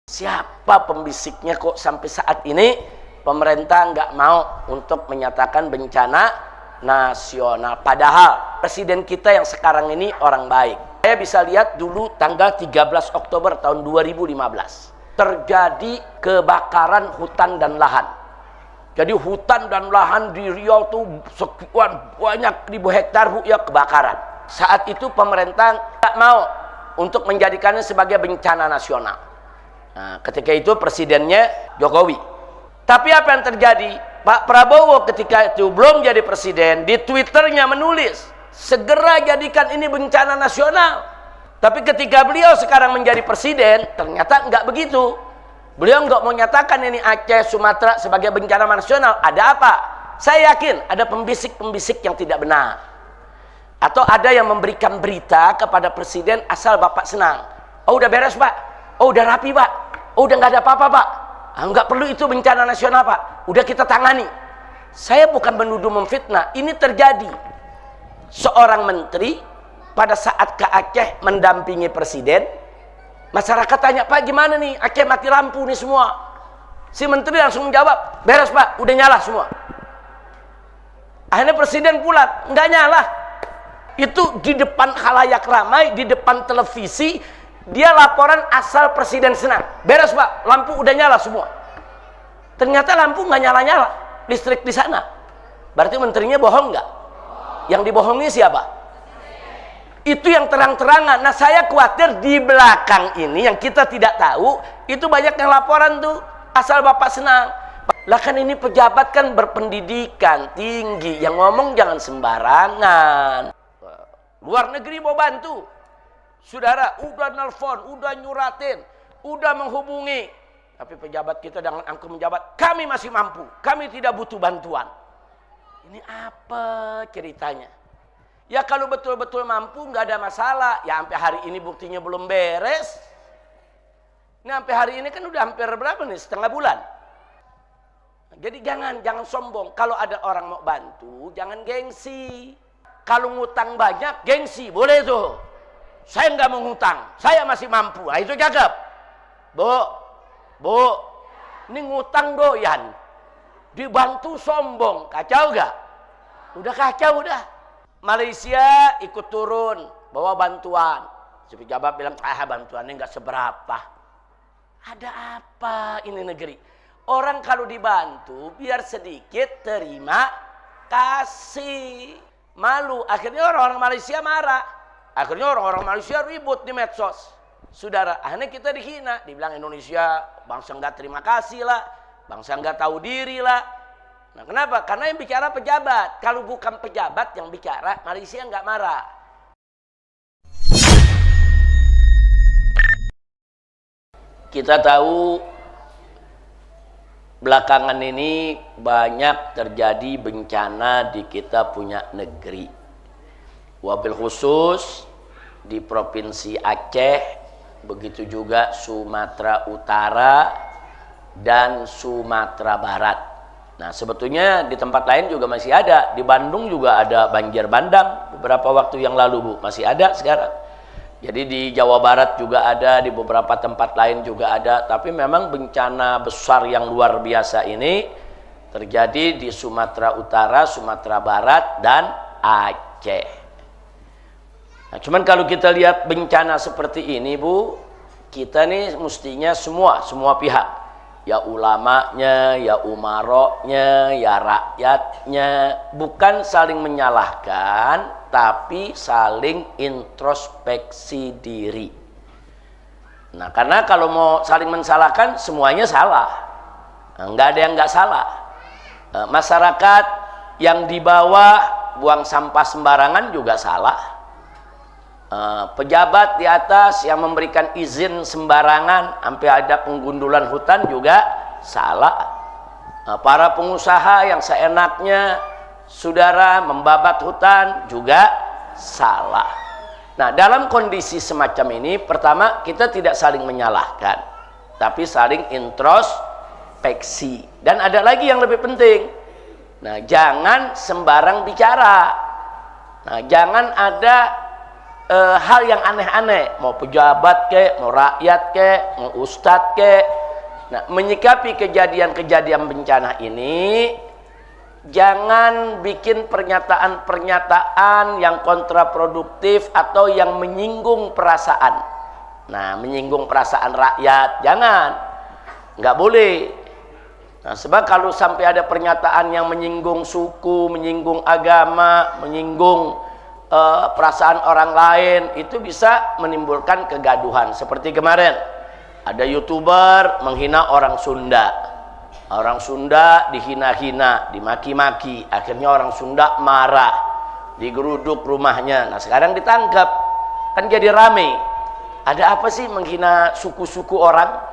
Siapa pembisiknya kok sampai saat ini pemerintah nggak mau untuk menyatakan bencana nasional? Padahal presiden kita yang sekarang ini orang baik. Saya bisa lihat dulu tanggal 13 Oktober tahun 2015 terjadi kebakaran hutan dan lahan. Jadi hutan dan lahan di Riau tuh sekian banyak ribu hektar ya kebakaran. Saat itu pemerintah nggak mau untuk menjadikannya sebagai bencana nasional. Nah, ketika itu presidennya Jokowi. Tapi apa yang terjadi? Pak Prabowo ketika itu belum jadi presiden, di Twitternya menulis, segera jadikan ini bencana nasional. Tapi ketika beliau sekarang menjadi presiden, ternyata nggak begitu. Beliau nggak mau nyatakan ini Aceh, Sumatera sebagai bencana nasional. Ada apa? Saya yakin ada pembisik-pembisik yang tidak benar. Atau ada yang memberikan berita kepada presiden asal Bapak senang. Oh udah beres Pak. Oh udah rapi Pak. Oh udah nggak ada apa-apa Pak. Nggak perlu itu bencana nasional Pak. Udah kita tangani. Saya bukan menuduh memfitnah. Ini terjadi. Seorang menteri pada saat ke Aceh mendampingi presiden. Masyarakat tanya, Pak gimana nih? Aceh mati lampu nih semua. Si menteri langsung menjawab, beres Pak, udah nyala semua. Akhirnya presiden pulang, nggak nyala. Itu di depan khalayak ramai, di depan televisi, dia laporan asal presiden senang. Beres Pak, lampu udah nyala semua. Ternyata lampu nggak nyala-nyala, listrik di sana. Berarti menterinya bohong nggak? Yang dibohongi siapa? Itu yang terang-terangan. Nah saya khawatir di belakang ini yang kita tidak tahu, itu banyak yang laporan tuh asal Bapak senang. Lah kan ini pejabat kan berpendidikan tinggi, yang ngomong jangan sembarangan. Luar negeri mau bantu, saudara udah nelfon, udah nyuratin, udah menghubungi, tapi pejabat kita dengan angkuh menjabat, kami masih mampu, kami tidak butuh bantuan. Ini apa ceritanya? Ya kalau betul-betul mampu nggak ada masalah. Ya sampai hari ini buktinya belum beres. Nah sampai hari ini kan udah hampir berapa nih? Setengah bulan. Jadi jangan sombong. Kalau ada orang mau bantu, jangan gengsi. Kalau ngutang banyak, gengsi. Boleh tuh. Saya nggak mau ngutang. Saya masih mampu. Nah, itu cakep. Bu. Ini ngutang doyan. Dibantu sombong. Kacau gak? Udah kacau udah. Malaysia ikut turun bawa bantuan. Si pejabat bilang, bantuannya nggak seberapa. Ada apa ini negeri? Orang kalau dibantu biar sedikit terima kasih. Malu. Akhirnya orang-orang Malaysia marah. Akhirnya orang-orang Malaysia ribut di medsos. Saudara, akhirnya kita dihina. Dibilang Indonesia bangsa nggak terima kasih lah, bangsa nggak tahu diri lah. Nah kenapa? Karena yang bicara pejabat. Kalau bukan pejabat yang bicara, Malaysia nggak marah. Kita tahu belakangan ini banyak terjadi bencana di kita punya negeri. Wabil khusus di Provinsi Aceh, begitu juga Sumatera Utara dan Sumatera Barat. Nah sebetulnya di tempat lain juga masih ada. Di Bandung juga ada banjir bandang beberapa waktu yang lalu Bu. Masih ada sekarang. Jadi di Jawa Barat juga ada, di beberapa tempat lain juga ada. Tapi memang bencana besar yang luar biasa ini terjadi di Sumatera Utara, Sumatera Barat, dan Aceh. Nah cuman kalau kita lihat bencana seperti ini Bu, kita nih mestinya semua pihak, ya ulamanya, ya umaroknya, ya rakyatnya, bukan saling menyalahkan, tapi saling introspeksi diri. Nah, karena kalau mau saling mensalahkan, semuanya salah. Nggak ada yang nggak salah. Masyarakat yang di bawah buang sampah sembarangan juga salah. Pejabat di atas yang memberikan izin sembarangan sampai ada penggundulan hutan juga salah. Para pengusaha yang seenaknya saudara membabat hutan juga salah. Nah dalam kondisi semacam ini, pertama kita tidak saling menyalahkan, tapi saling introspeksi. Dan ada lagi yang lebih penting. Nah jangan sembarang bicara. Nah jangan ada hal yang aneh-aneh, mau pejabat ke, mau rakyat ke, mau ustadz ke. Nah, menyikapi kejadian-kejadian bencana ini, jangan bikin pernyataan-pernyataan yang kontraproduktif atau yang menyinggung perasaan. Nah, menyinggung perasaan rakyat, jangan. Nggak boleh. Nah, sebab kalau sampai ada pernyataan yang menyinggung suku, menyinggung agama, menyinggung perasaan orang lain, itu bisa menimbulkan kegaduhan. Seperti kemarin ada YouTuber menghina orang Sunda. Orang Sunda dihina-hina, dimaki-maki. Akhirnya orang Sunda marah, digeruduk rumahnya. Nah, sekarang ditangkap, kan jadi rame. Ada apa sih menghina suku-suku orang?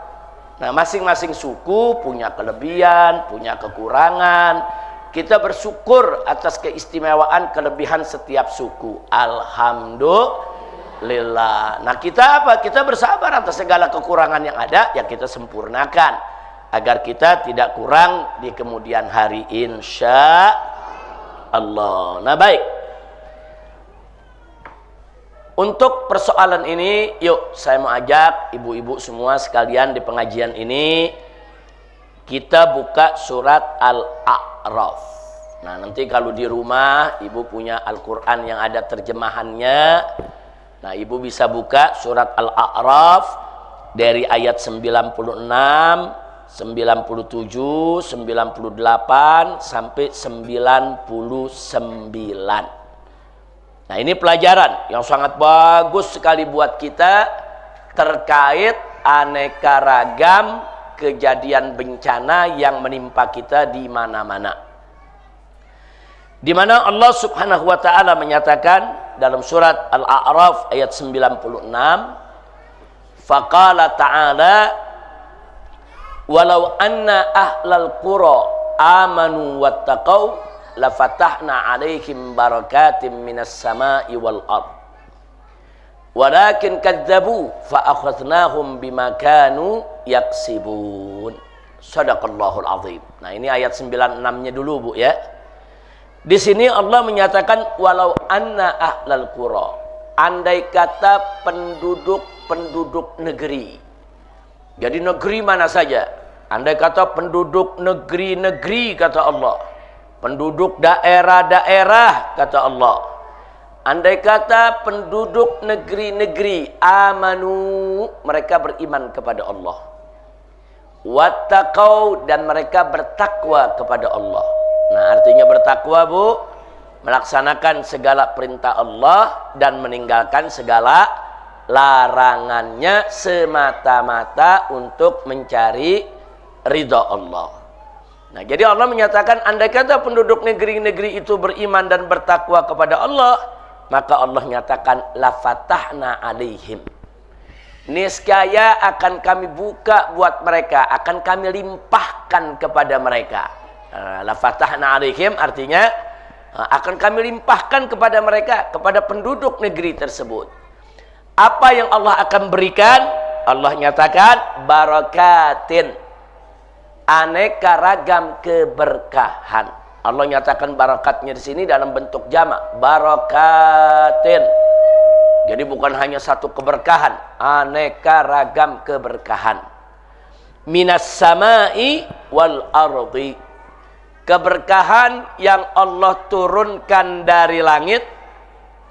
Nah, masing-masing suku punya kelebihan, punya kekurangan. Kita bersyukur atas keistimewaan kelebihan setiap suku. Alhamdulillah. Nah, kita apa? Kita bersabar atas segala kekurangan yang ada, ya kita sempurnakan agar kita tidak kurang di kemudian hari, insya Allah. Nah, baik. Untuk persoalan ini, yuk saya mau ajak ibu-ibu semua sekalian di pengajian ini, kita buka surat Al-A'raf. Nah, nanti kalau di rumah ibu punya Al-Quran yang ada terjemahannya, nah ibu bisa buka surat Al-A'raf dari ayat 96, 97, 98 sampai 99. Nah, ini pelajaran yang sangat bagus sekali buat kita terkait aneka ragam kejadian bencana yang menimpa kita di mana-mana. Di mana Allah Subhanahu wa taala menyatakan dalam surat Al-A'raf ayat 96, faqala ta'ala walau anna ahlal qura amanu wattaqau lafatahna 'alaihim barakatim minas sama'i wal ard walakin kadzabu fa akhadnahum bima kanu yaksibun. Shadaqallahul azim. Nah, ini ayat 96-nya dulu, Bu, ya. Di sini Allah menyatakan walau anna ahlal qura, andai kata penduduk negeri. Jadi negeri mana saja, andai kata penduduk negeri-negeri, kata Allah, penduduk daerah-daerah, kata Allah, andai kata penduduk negeri-negeri amanu, mereka beriman kepada Allah, wattaqau, dan mereka bertakwa kepada Allah. Nah, artinya bertakwa, Bu, melaksanakan segala perintah Allah dan meninggalkan segala larangannya semata-mata untuk mencari ridha Allah. Nah, jadi Allah menyatakan andai kata penduduk negeri-negeri itu beriman dan bertakwa kepada Allah, maka Allah nyatakan lafatahna alaihim, niscaya akan kami buka buat mereka, akan kami limpahkan kepada mereka. Lafatahna alaihim artinya akan kami limpahkan kepada mereka, kepada penduduk negeri tersebut. Apa yang Allah akan berikan? Allah nyatakan barakatin, aneka ragam keberkahan. Allah nyatakan barakatnya di sini dalam bentuk jamak, barakatin. Jadi bukan hanya satu keberkahan, aneka ragam keberkahan. Minas samai wal ardi, keberkahan yang Allah turunkan dari langit.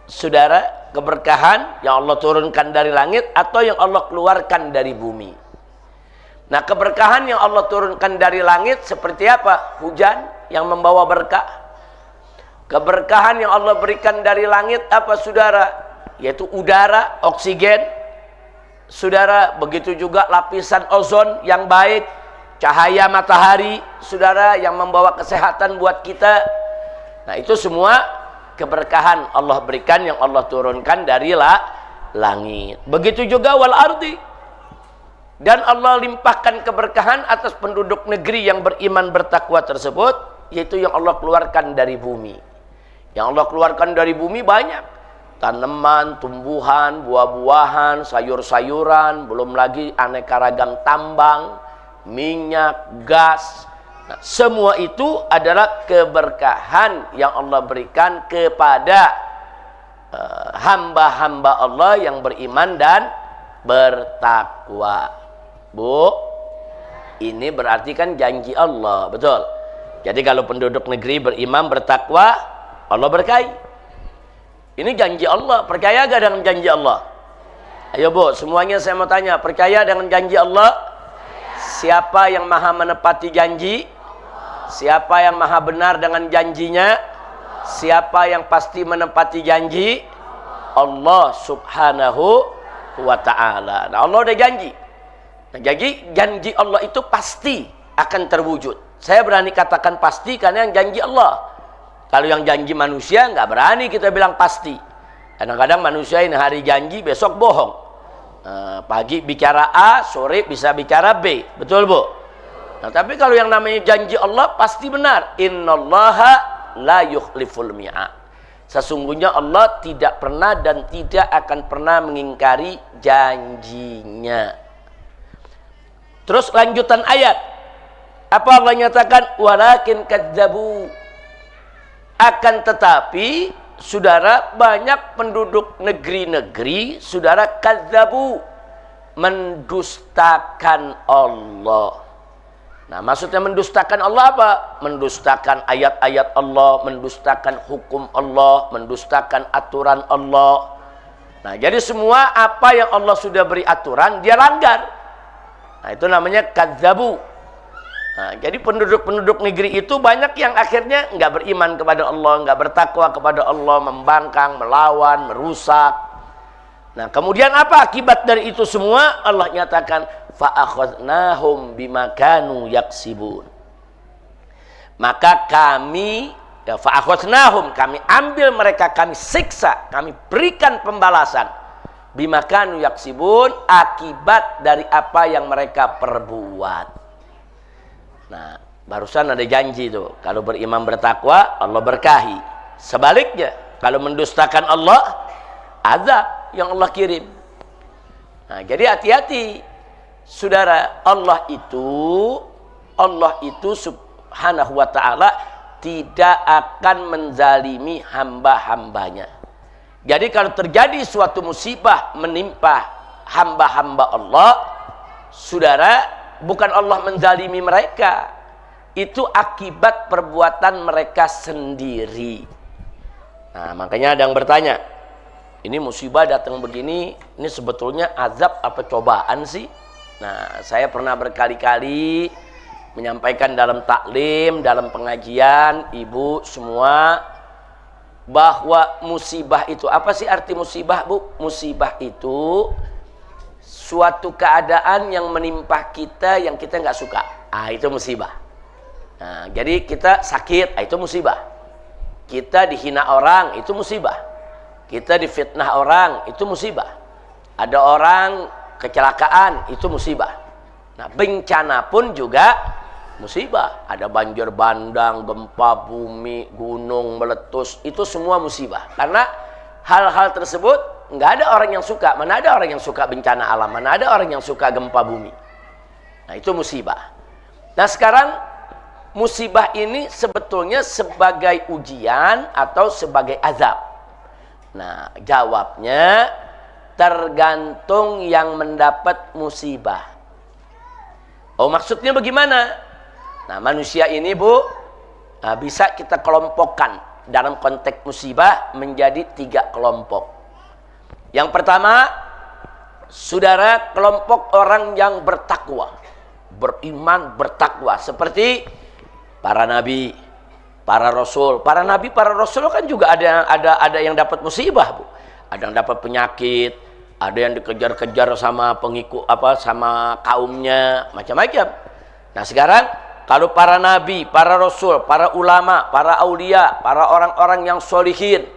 Saudara, keberkahan yang Allah turunkan dari langit atau yang Allah keluarkan dari bumi. Nah, keberkahan yang Allah turunkan dari langit seperti apa? Hujan yang membawa berkah. Keberkahan yang Allah berikan dari langit apa, saudara? Yaitu udara, oksigen. Saudara, begitu juga lapisan ozon yang baik, cahaya matahari, saudara, yang membawa kesehatan buat kita. Nah, itu semua keberkahan Allah berikan, yang Allah turunkan dari langit. Begitu juga wal ardi, dan Allah limpahkan keberkahan atas penduduk negeri yang beriman bertakwa tersebut, yaitu yang Allah keluarkan dari bumi. Yang Allah keluarkan dari bumi banyak, tanaman, tumbuhan, buah-buahan, sayur-sayuran, belum lagi aneka ragam tambang, minyak, gas. Nah, semua itu adalah keberkahan yang Allah berikan kepada hamba-hamba Allah yang beriman dan bertakwa. Bu, ini berarti kan janji Allah, betul? Jadi kalau penduduk negeri beriman bertakwa, Allah berkahi. Ini janji Allah, percaya gak dengan janji Allah? Ayo Bu, semuanya saya mau tanya, percaya dengan janji Allah? Siapa yang maha menepati janji? Siapa yang maha benar dengan janjinya? Siapa yang pasti menepati janji? Allah subhanahu wa ta'ala. Nah, Allah udah janji. Nah, jadi janji Allah itu pasti akan terwujud. Saya berani katakan pasti karena yang janji Allah. Kalau yang janji manusia nggak berani kita bilang pasti. Kadang-kadang manusia ini hari janji besok bohong. Pagi bicara A, sore bisa bicara B. Betul Bu? Nah, tapi kalau yang namanya janji Allah pasti benar. Innallaha la yukhliful mi'ad. Sesungguhnya Allah tidak pernah dan tidak akan pernah mengingkari janjinya. Terus lanjutan ayat. Apa Allah nyatakan? Walakin kadzabu. Akan tetapi, saudara, banyak penduduk negeri-negeri, saudara, kadzabu. Mendustakan Allah. Nah, maksudnya mendustakan Allah apa? Mendustakan ayat-ayat Allah, mendustakan hukum Allah, mendustakan aturan Allah. Nah, jadi semua apa yang Allah sudah beri aturan, dia langgar. Nah, itu namanya kadzabu. Nah, jadi penduduk-penduduk negeri itu banyak yang akhirnya nggak beriman kepada Allah, nggak bertakwa kepada Allah, membangkang, melawan, merusak. Nah, kemudian apa akibat dari itu semua? Allah nyatakan fa'akhadnahum bima kanu yaksibun. Maka kami fa'akhadnahum, kami ambil mereka, kami siksa, kami berikan pembalasan bima kanu yaksibun, akibat dari apa yang mereka perbuat. Nah, barusan ada janji tuh, kalau beriman bertakwa Allah berkahi. Sebaliknya, kalau mendustakan Allah, azab yang Allah kirim. Nah, jadi hati-hati, saudara. Allah itu subhanahu wa ta'ala tidak akan menzalimi hamba-hambanya. Jadi kalau terjadi suatu musibah menimpa hamba-hamba Allah, saudara, bukan Allah menzalimi mereka. Itu akibat perbuatan mereka sendiri. Nah, makanya ada yang bertanya, ini musibah datang begini, ini sebetulnya azab apa cobaan sih? Nah, saya pernah berkali-kali menyampaikan dalam taklim, dalam pengajian, ibu semua, bahwa musibah itu, apa sih arti musibah, Bu? Musibah itu suatu keadaan yang menimpa kita yang kita nggak suka. Itu musibah. Nah, jadi kita sakit, itu musibah. Kita dihina orang, itu musibah. Kita difitnah orang, itu musibah. Ada orang kecelakaan, itu musibah. Nah, bencana pun juga musibah. Ada banjir bandang, gempa bumi, gunung meletus, itu semua musibah. Karena hal-hal tersebut nggak ada orang yang suka. Mana ada orang yang suka bencana alam? Mana ada orang yang suka gempa bumi? Nah, itu musibah. Nah, sekarang musibah ini sebetulnya sebagai ujian atau sebagai azab. Nah, jawabnya tergantung yang mendapat musibah. Oh, maksudnya bagaimana? Nah, manusia ini, Bu, bisa kita kelompokkan dalam konteks musibah menjadi 3 kelompok. Yang pertama, saudara, kelompok orang yang bertakwa, beriman, bertakwa, seperti para nabi, para rasul. Para nabi, para rasul kan juga ada yang dapat musibah, Bu. Ada yang dapat penyakit, ada yang dikejar-kejar sama pengikut sama kaumnya, macam-macam. Nah, sekarang kalau para nabi, para rasul, para ulama, para aulia, para orang-orang yang solihin,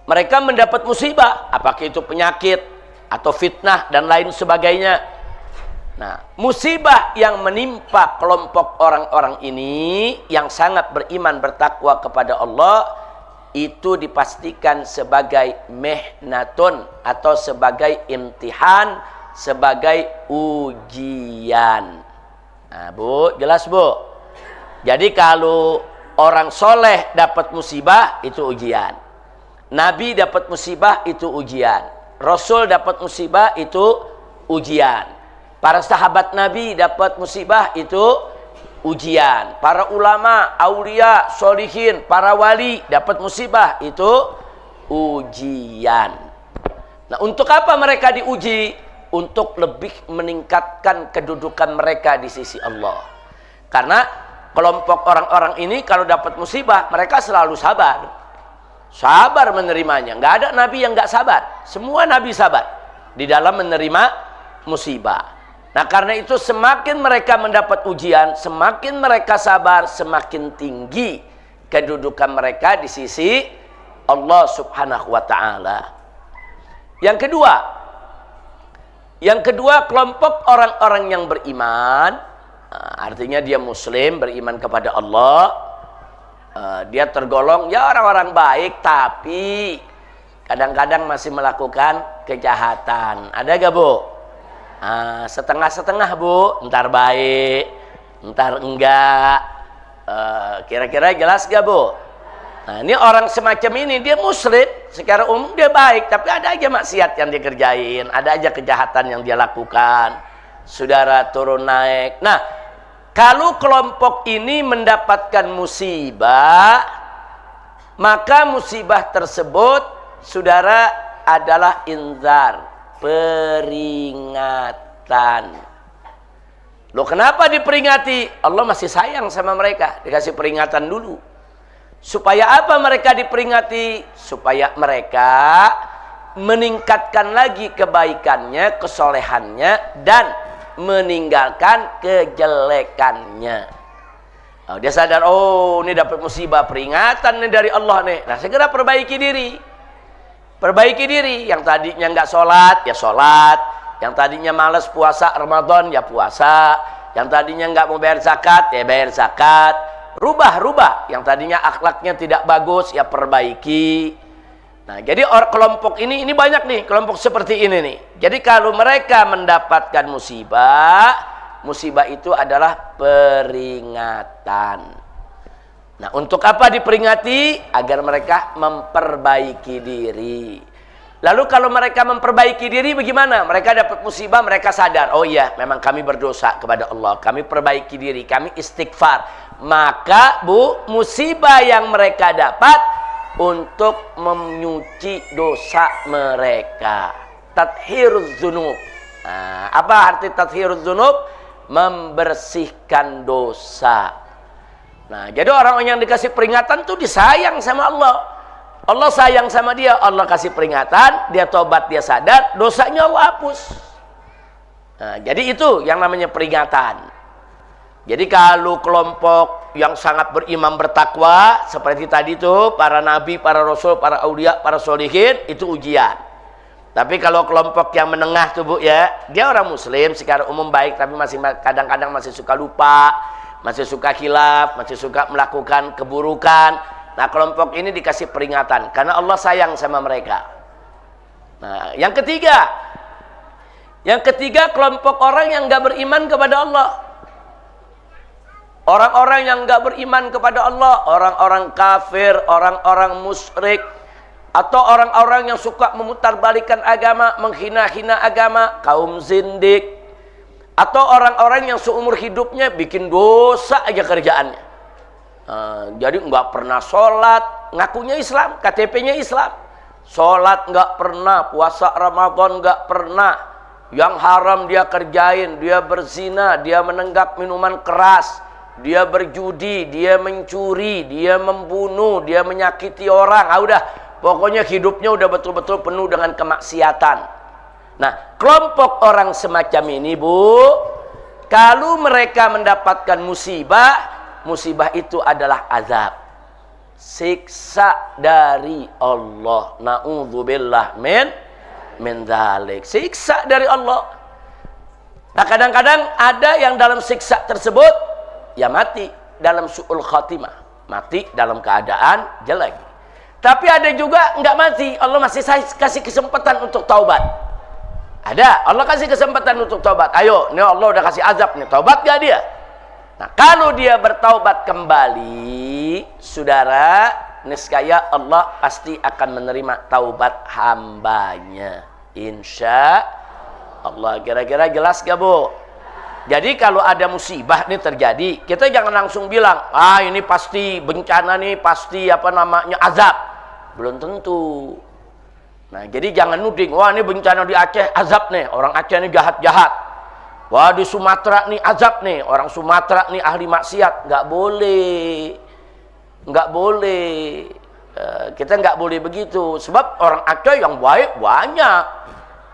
mereka mendapat musibah, apakah itu penyakit atau fitnah dan lain sebagainya. Nah, musibah yang menimpa kelompok orang-orang ini yang sangat beriman, bertakwa kepada Allah, itu dipastikan sebagai mihnatun atau sebagai imtihan, sebagai ujian. Nah, Bu, jelas, Bu? Jadi kalau orang soleh dapat musibah, itu ujian. Nabi dapat musibah itu ujian. Rasul dapat musibah itu ujian. Para sahabat Nabi dapat musibah itu ujian. Para ulama, aulia, solihin, para wali dapat musibah itu ujian. Nah, untuk apa mereka diuji? Untuk lebih meningkatkan kedudukan mereka di sisi Allah. Karena kelompok orang-orang ini kalau dapat musibah, mereka selalu sabar. Sabar menerimanya. Nggak ada nabi yang nggak sabar. Semua nabi sabar di dalam menerima musibah. Nah, karena itu semakin mereka mendapat ujian, semakin mereka sabar, semakin tinggi kedudukan mereka di sisi Allah Subhanahu wa taala. Yang kedua kelompok orang-orang yang beriman, artinya dia muslim, beriman kepada Allah, dia tergolong ya orang-orang baik, tapi kadang-kadang masih melakukan kejahatan. Ada gak, Bu? Setengah-setengah, Bu. Ntar baik, ntar enggak. Kira-kira jelas gak, Bu? Nah, ini orang semacam ini, dia muslim, secara umum dia baik, tapi ada aja maksiat yang dia kerjain, ada aja kejahatan yang dia lakukan. Saudara, turun naik. Nah, kalau kelompok ini mendapatkan musibah, maka musibah tersebut, saudara, adalah inzar, peringatan. Loh, kenapa diperingati? Allah masih sayang sama mereka, dikasih peringatan dulu. Supaya apa mereka diperingati? Supaya mereka meningkatkan lagi kebaikannya, kesolehannya, dan meninggalkan kejelekannya. Dia sadar, oh ini dapat musibah, peringatan nih dari Allah nih. Nah, segera perbaiki diri. Perbaiki diri. Yang tadinya nggak sholat, ya sholat. Yang tadinya malas puasa Ramadan, ya puasa. Yang tadinya nggak mau bayar zakat, ya bayar zakat. Rubah. Yang tadinya akhlaknya tidak bagus, ya perbaiki. Nah, jadi kelompok ini banyak nih, kelompok seperti ini nih. Jadi kalau mereka mendapatkan musibah, musibah itu adalah peringatan. Nah, untuk apa diperingati? Agar mereka memperbaiki diri. Lalu kalau mereka memperbaiki diri bagaimana? Mereka dapat musibah, mereka sadar, oh iya, memang kami berdosa kepada Allah. Kami perbaiki diri, kami istighfar. Maka, Bu, musibah yang mereka dapat untuk menyuci dosa mereka. Tathhiruz dzunub. Nah, apa arti tathhiruz dzunub? Membersihkan dosa. Nah, jadi orang yang dikasih peringatan tuh disayang sama Allah. Allah sayang sama dia, Allah kasih peringatan, dia tobat, dia sadar, dosanya Allah hapus. Nah, jadi itu yang namanya peringatan. Jadi kalau kelompok yang sangat beriman bertakwa seperti tadi itu, para nabi, para rasul, para aulia, para solihin, itu ujian. Tapi kalau kelompok yang menengah tuh, Bu, ya, dia orang muslim secara umum baik, tapi masih kadang-kadang masih suka lupa, masih suka khilaf, masih suka melakukan keburukan. Nah, kelompok ini dikasih peringatan karena Allah sayang sama mereka. Nah, yang ketiga kelompok orang yang nggak beriman kepada Allah. Orang-orang yang nggak beriman kepada Allah, orang-orang kafir, orang-orang musyrik, atau orang-orang yang suka memutarbalikkan agama, menghina-hina agama, kaum zindik, atau orang-orang yang seumur hidupnya bikin dosa aja kerjaannya. Jadi nggak pernah sholat, ngakunya Islam, KTP-nya Islam, sholat nggak pernah, puasa Ramadan nggak pernah, yang haram dia kerjain, dia berzina, dia menenggak minuman keras, dia berjudi, dia mencuri, dia membunuh, dia menyakiti orang. Udah, pokoknya hidupnya udah betul-betul penuh dengan kemaksiatan. Nah, kelompok orang semacam ini, Bu, kalau mereka mendapatkan musibah, musibah itu adalah azab, siksa dari Allah. Na'udzubillah min dzalik. Siksa dari Allah. Nah, kadang-kadang ada yang dalam siksa tersebut ya mati dalam su'ul khatimah, mati dalam keadaan jelek. Tapi ada juga nggak mati, Allah masih kasih kesempatan untuk taubat. Ada, Allah kasih kesempatan untuk taubat. Ayo, ini Allah udah kasih azab nih, taubat gak dia? Nah, kalau dia bertaubat kembali, saudara, niscaya Allah pasti akan menerima taubat hambanya. Insya Allah. Kira-kira jelas gak, Bu? Jadi kalau ada musibah nih terjadi, kita jangan langsung bilang, ini pasti bencana nih, pasti azab. Belum tentu. Nah, jadi jangan nuding, ini bencana di Aceh, azab nih, orang Aceh nih jahat-jahat. Wah, di Sumatera nih azab nih, orang Sumatera nih ahli maksiat. Nggak boleh. Nggak boleh. Kita nggak boleh begitu. Sebab orang Aceh yang baik banyak,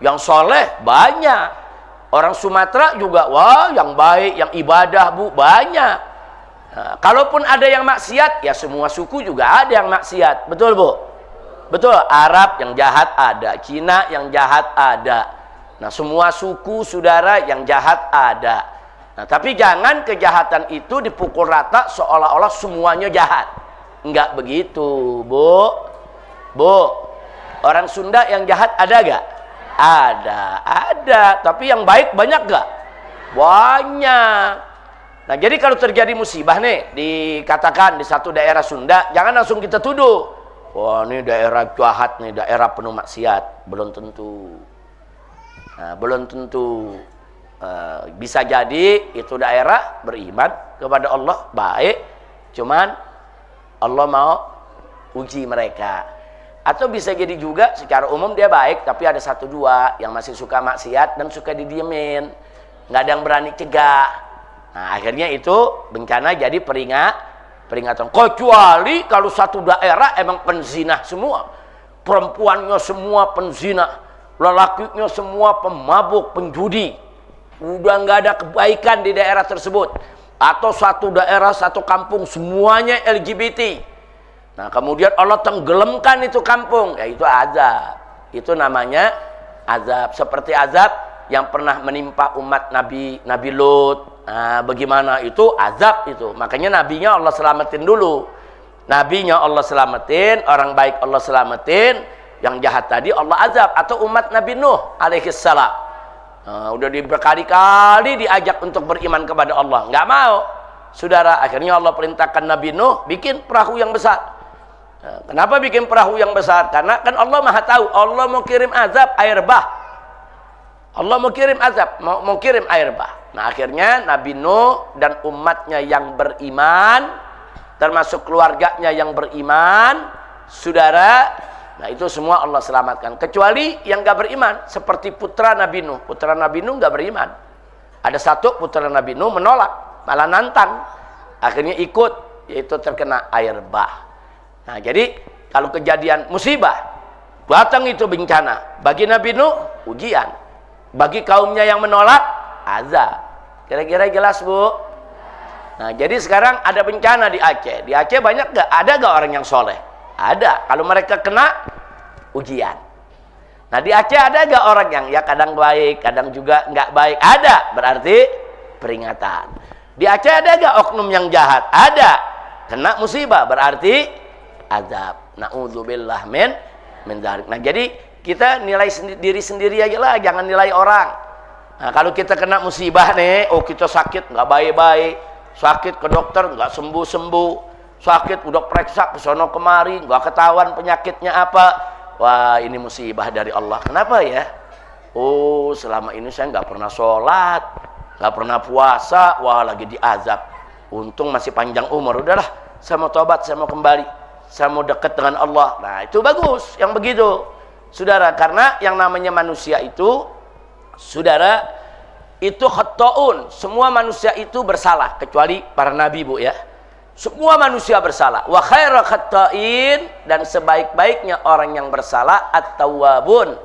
yang soleh banyak. Orang Sumatera juga, yang baik, yang ibadah, Bu, banyak. Nah, kalaupun ada yang maksiat, ya semua suku juga ada yang maksiat. Betul, Bu? Betul. Arab yang jahat ada, Cina yang jahat ada. Nah, semua suku, saudara yang jahat ada. Nah, tapi jangan kejahatan itu dipukul rata seolah-olah semuanya jahat. Enggak begitu, Bu. Bu, orang Sunda yang jahat ada gak? Ada. Tapi yang baik banyak gak? Banyak. Nah, jadi kalau terjadi musibah nih, dikatakan di satu daerah Sunda, jangan langsung kita tuduh. Wah, ini daerah jahat nih, daerah penuh maksiat. Belum tentu. Nah, belum tentu. Bisa jadi itu daerah beriman kepada Allah, baik. Cuman Allah mau uji mereka. Atau bisa jadi juga secara umum dia baik, tapi ada satu dua yang masih suka maksiat dan suka didiemin, nggak ada yang berani cegah. Nah, akhirnya itu bencana jadi peringatan. Kecuali kalau satu daerah emang penzina semua, perempuannya semua penzina, lelakinya semua pemabuk, penjudi, udah nggak ada kebaikan di daerah tersebut. Atau satu daerah, satu kampung semuanya LGBT. Nah, kemudian Allah tenggelamkan itu kampung, yaitu azab. Itu namanya azab. Seperti azab yang pernah menimpa umat Nabi Lut. Nah, bagaimana itu azab itu. Makanya nabinya Allah selamatin dulu. Nabinya Allah selamatin, orang baik Allah selamatin, yang jahat tadi Allah azab. Atau umat Nabi Nuh alaihissalam. Nah, udah berkali-kali diajak untuk beriman kepada Allah, nggak mau. Saudara, akhirnya Allah perintahkan Nabi Nuh bikin perahu yang besar. Kenapa bikin perahu yang besar? Karena kan Allah Maha tahu, Allah mau kirim azab air bah. Allah mau kirim azab, mau kirim air bah. Nah, akhirnya Nabi Nuh dan umatnya yang beriman, termasuk keluarganya yang beriman, saudara, nah itu semua Allah selamatkan. Kecuali yang gak beriman, seperti putra Nabi Nuh. Putra Nabi Nuh gak beriman. Ada satu putra Nabi Nuh menolak, malah nantang. Akhirnya ikut, yaitu terkena air bah. Nah, jadi kalau kejadian musibah, datang itu bencana. Bagi Nabi Nuh, ujian. Bagi kaumnya yang menolak, azab. Kira-kira jelas, Bu? Nah, jadi sekarang ada bencana di Aceh. Di Aceh banyak gak? Ada gak orang yang soleh? Ada. Kalau mereka kena, ujian. Nah, di Aceh ada gak orang yang ya kadang baik, kadang juga nggak baik? Ada. Berarti peringatan. Di Aceh ada gak oknum yang jahat? Ada. Kena musibah, berarti azab. Na'udzubillah min dzalik. Nah, jadi kita nilai diri sendiri aja lah, jangan nilai orang. Nah, kalau kita kena musibah nih, kita sakit nggak baik-baik, sakit ke dokter nggak sembuh-sembuh, sakit udah periksa ke sono kemari nggak ketahuan penyakitnya apa. Wah, ini musibah dari Allah. Kenapa ya? Selama ini saya nggak pernah sholat, nggak pernah puasa, wah lagi diazab. Untung masih panjang umur, udahlah, saya mau tobat, saya mau kembali, saya mau dekat dengan Allah. Nah, itu bagus yang begitu, saudara. Karena yang namanya manusia itu, saudara, itu khata'un. Semua manusia itu bersalah, kecuali para nabi, Bu, ya. Semua manusia bersalah. Wa khairu khata'in, dan sebaik-baiknya orang yang bersalah at-tawwabun,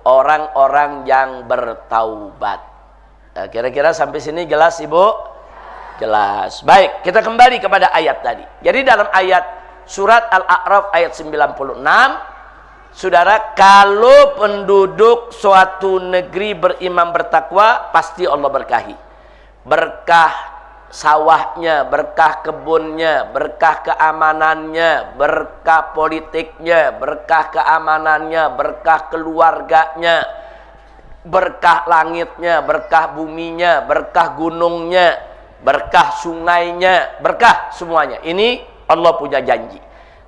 orang-orang yang bertaubat. Nah, kira-kira sampai sini jelas, Ibu? Jelas. Baik, kita kembali kepada ayat tadi. Jadi dalam ayat Surat Al-A'raf ayat 96, saudara, kalau penduduk suatu negeri beriman bertakwa, pasti Allah berkahi. Berkah sawahnya, berkah kebunnya, berkah keamanannya, berkah politiknya, berkah keamanannya, berkah keluarganya, berkah langitnya, berkah buminya, berkah gunungnya, berkah sungainya, berkah semuanya. Ini Allah punya janji.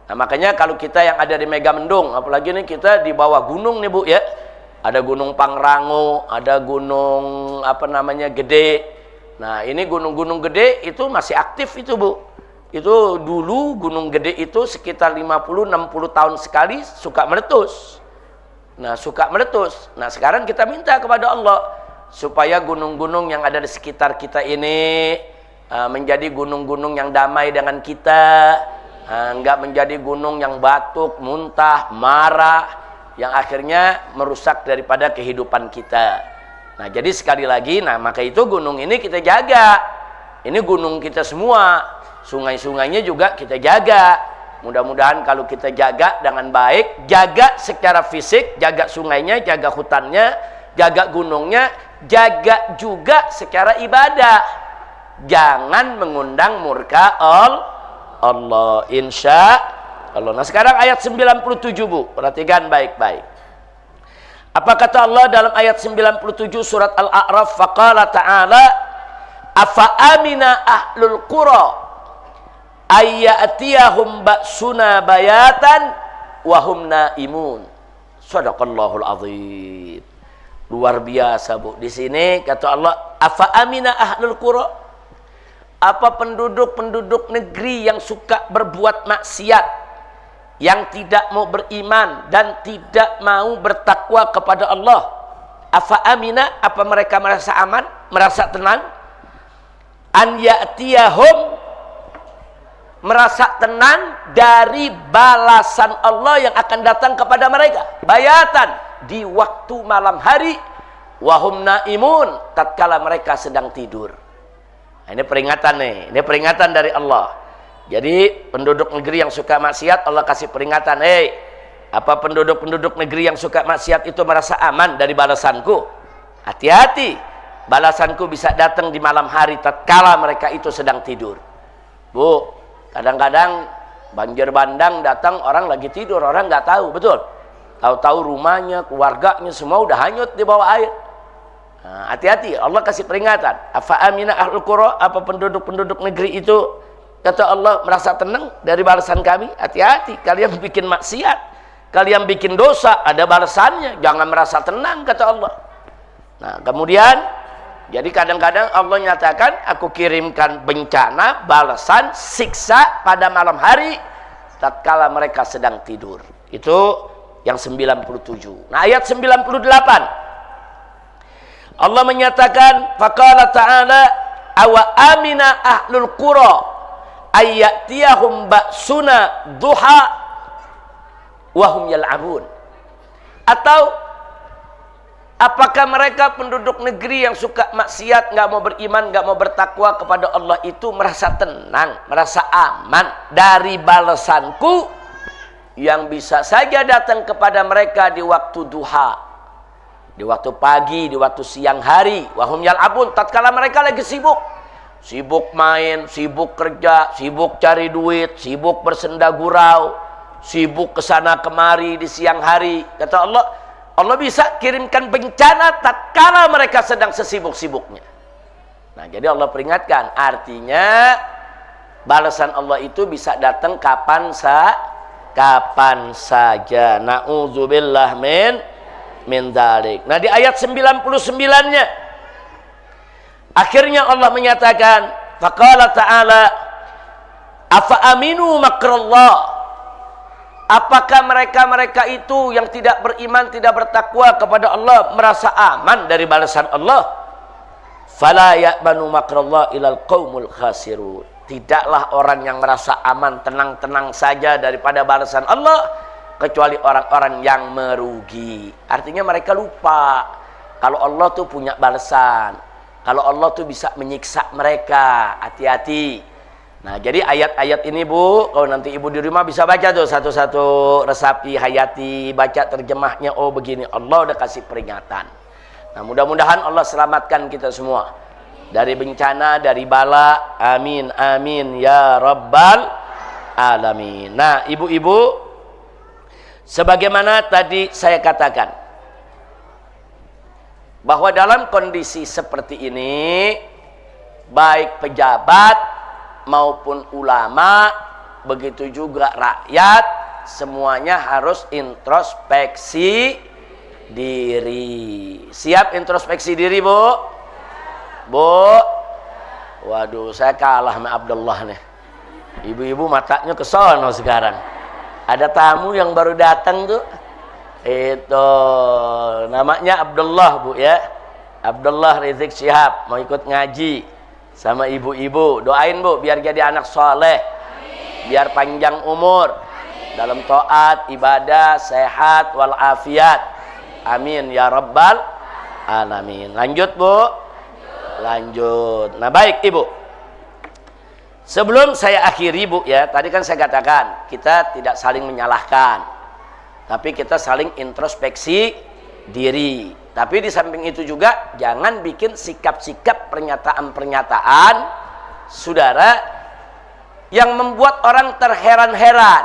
Nah, makanya kalau kita yang ada di Megamendung, apalagi nih kita di bawah gunung nih Bu ya. Ada Gunung Pangrango, ada gunung apa namanya Gede. Nah, ini gunung-gunung gede itu masih aktif itu Bu. Itu dulu Gunung Gede itu sekitar 50-60 tahun sekali suka meletus. Nah, suka meletus. Nah, sekarang kita minta kepada Allah supaya gunung-gunung yang ada di sekitar kita ini menjadi gunung-gunung yang damai dengan kita, enggak menjadi gunung yang batuk, muntah, marah, yang akhirnya merusak daripada kehidupan kita. Nah, jadi sekali lagi, nah maka itu gunung ini kita jaga. Ini gunung kita semua, sungai-sungainya juga kita jaga. Mudah-mudahan kalau kita jaga dengan baik, jaga secara fisik, jaga sungainya, jaga hutannya, jaga gunungnya, jaga juga secara ibadah. Jangan mengundang murka Allah, insya Allah. Nah, sekarang ayat 97 Bu, perhatikan baik-baik. Apa kata Allah dalam ayat 97 surat Al-A'raf? Faqala ta'ala afa amina ahlul qura ayyatiyahum ba'suna bayatan wahum naimun. Shadaqallahul azim. Luar biasa Bu. Di sini kata Allah, afa amina ahlul qura, apa penduduk-penduduk negeri yang suka berbuat maksiat, yang tidak mau beriman dan tidak mau bertakwa kepada Allah, afa amina, apa mereka merasa aman, merasa tenang? An ya'tiyahum, merasa tenang dari balasan Allah yang akan datang kepada mereka, bayatan, di waktu malam hari, wahum naimun, tatkala mereka sedang tidur. Nah, ini peringatan nih, ini peringatan dari Allah. Jadi penduduk negeri yang suka maksiat, Allah kasih peringatan, apa penduduk-penduduk negeri yang suka maksiat itu merasa aman dari balasanku? Hati-hati, balasanku bisa datang di malam hari tatkala mereka itu sedang tidur. Bu, kadang-kadang banjir bandang datang, orang lagi tidur, orang nggak tahu, betul? Tahu-tahu rumahnya, keluarganya semua udah hanyut di bawah air. Nah, hati-hati, Allah kasih peringatan. Afa amina ahlul qura, apa penduduk-penduduk negeri itu, kata Allah, merasa tenang dari balasan kami? Hati-hati, kalian bikin maksiat, kalian bikin dosa, ada balasannya, jangan merasa tenang, kata Allah. Nah, kemudian jadi kadang-kadang Allah nyatakan, aku kirimkan bencana, balasan, siksa pada malam hari tatkala mereka sedang tidur. Itu yang 97. Nah, ayat 98 Allah menyatakan, faqala ta'ala awa amina ahlul qura ayyatiyahum ba'suna duha wahum yal'abun. Atau apakah mereka penduduk negeri yang suka maksiat, nggak mau beriman, nggak mau bertakwa kepada Allah itu merasa tenang, merasa aman dari balasanku yang bisa saja datang kepada mereka di waktu duha, di waktu pagi, di waktu siang hari, wahum yal'abun, tatkala mereka lagi sibuk main, sibuk kerja, sibuk cari duit, sibuk bersenda gurau, sibuk kesana kemari di siang hari. Kata Allah, Allah bisa kirimkan bencana tatkala mereka sedang sesibuk-sibuknya. Nah, jadi Allah peringatkan, artinya balasan Allah itu bisa datang kapan saja. Na'udzubillah min dzalik. Nah, di ayat 99-nya akhirnya Allah menyatakan, faqala ta'ala afa aminu makrallah, apakah mereka itu yang tidak beriman, tidak bertakwa kepada Allah merasa aman dari balasan Allah? Fala ya'manu makrallah ilal qaumul khasirun. Tidaklah orang yang merasa aman, tenang-tenang saja daripada balasan Allah kecuali orang-orang yang merugi. Artinya mereka lupa kalau Allah tuh punya balasan, kalau Allah tuh bisa menyiksa mereka. Hati-hati. Nah, jadi ayat-ayat ini Bu, kalau nanti ibu di rumah bisa baca tuh satu-satu, resapi, hayati, baca terjemahnya. Oh begini, Allah udah kasih peringatan. Nah, mudah-mudahan Allah selamatkan kita semua dari bencana, dari bala. Amin, amin ya rabbal alamin. Nah, ibu-ibu, sebagaimana tadi saya katakan, bahwa dalam kondisi seperti ini, baik pejabat maupun ulama begitu juga rakyat, semuanya harus introspeksi diri. Siap introspeksi diri, Bu? Bu? Waduh, saya kalah sama Abdullah nih. Ibu-ibu matanya ke sono sekarang. Ada tamu yang baru datang tuh. Itu namanya Abdullah, Bu ya. Abdullah Rizik Syihab mau ikut ngaji sama ibu-ibu. Doain, Bu, biar jadi anak soleh, biar panjang umur dalam taat, ibadah, sehat walafiat. Amin ya rabbal alamin. Lanjut, Bu. Lanjut. Nah, baik Ibu, sebelum saya akhiri, Bu ya, tadi kan saya katakan kita tidak saling menyalahkan, tapi kita saling introspeksi diri. Tapi di samping itu juga jangan bikin sikap-sikap, pernyataan-pernyataan saudara yang membuat orang terheran-heran.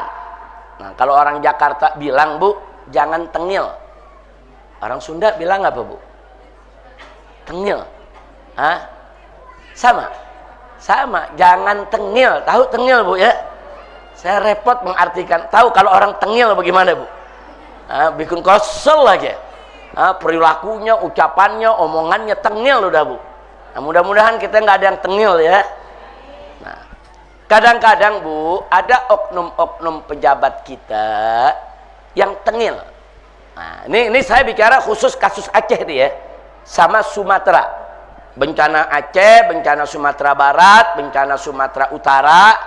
Nah, kalau orang Jakarta bilang, Bu, jangan tengil. Orang Sunda bilang apa, Bu? Tengil. Hah? Sama. Sama, jangan tengil. Tahu tengil, Bu ya? Saya repot mengartikan. Tahu kalau orang tengil bagaimana, Bu? Bikin kesel aja. Perilakunya, ucapannya, omongannya tengil udah, Bu. Nah, mudah-mudahan kita nggak ada yang tengil ya. Nah, kadang-kadang, Bu, ada oknum-oknum pejabat kita yang tengil. Nah, ini saya bicara khusus kasus Aceh nih ya, sama Sumatera. Bencana Aceh, bencana Sumatera Barat, bencana Sumatera Utara.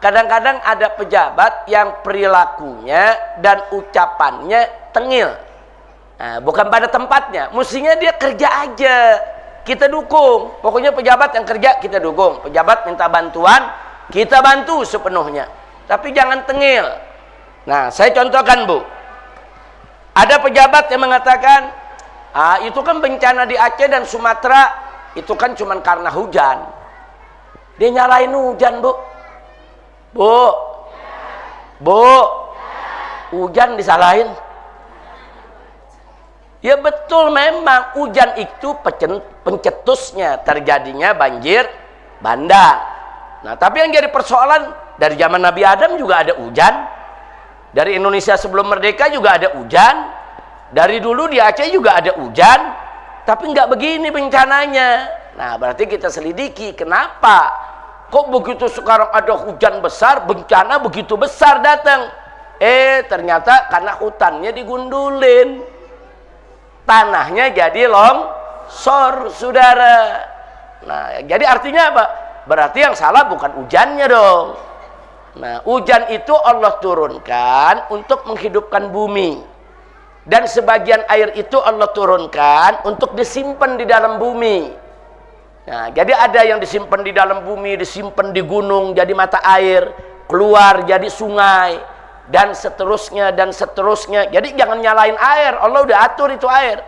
Kadang-kadang ada pejabat yang perilakunya dan ucapannya tengil. Nah, bukan pada tempatnya. Mestinya dia kerja aja, kita dukung. Pokoknya pejabat yang kerja kita dukung. Pejabat minta bantuan, kita bantu sepenuhnya. Tapi jangan tengil. Nah, saya contohkan, Bu. Ada pejabat yang mengatakan, itu kan bencana di Aceh dan Sumatera, itu kan cuma karena hujan. Dia nyalain hujan, Bu. Bu, hujan disalahin. Ya betul, memang hujan itu pencetusnya terjadinya banjir bandang. Nah, tapi yang jadi persoalan, dari zaman Nabi Adam juga ada hujan. Dari Indonesia sebelum merdeka juga ada hujan. Dari dulu di Aceh juga ada hujan. Tapi nggak begini bencananya. Nah, berarti kita selidiki kenapa kok begitu sekarang ada hujan besar, bencana begitu besar datang. Ternyata karena hutannya digundulin, tanahnya jadi longsor, saudara. Nah, jadi artinya apa? Berarti yang salah bukan hujannya dong. Nah, hujan itu Allah turunkan untuk menghidupkan bumi. Dan sebagian air itu Allah turunkan untuk disimpan di dalam bumi. Nah, jadi ada yang disimpan di dalam bumi, disimpan di gunung jadi mata air, keluar jadi sungai, dan seterusnya dan seterusnya. Jadi jangan nyalain air, Allah udah atur itu air.